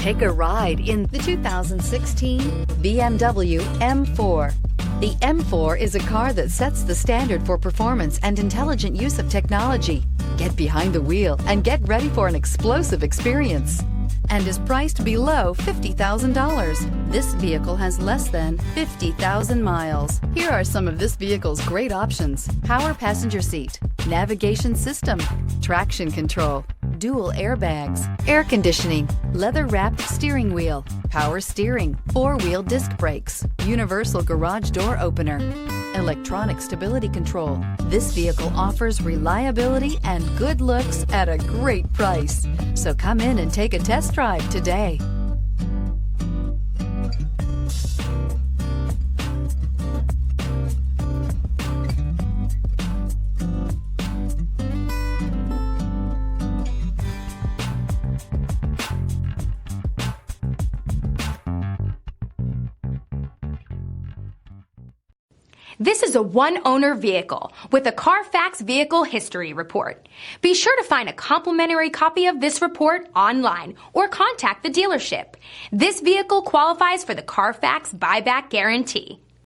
Take a ride in the 2016 BMW M4. The M4 is a car that sets the standard for performance and intelligent use of technology. Get behind the wheel and get ready for an explosive experience, and is priced below $50,000. This vehicle has less than 50,000 miles. Here are some of this vehicle's great options: power passenger seat, navigation system, traction control, dual airbags, air conditioning, leather-wrapped steering wheel, power steering, four-wheel disc brakes, universal garage door opener, electronic stability control. This vehicle offers reliability and good looks at a great price. So come in and take a test drive today. This is a one-owner vehicle with a Carfax Vehicle History Report. Be sure to find a complimentary copy of this report online or contact the dealership. This vehicle qualifies for the Carfax Buyback Guarantee.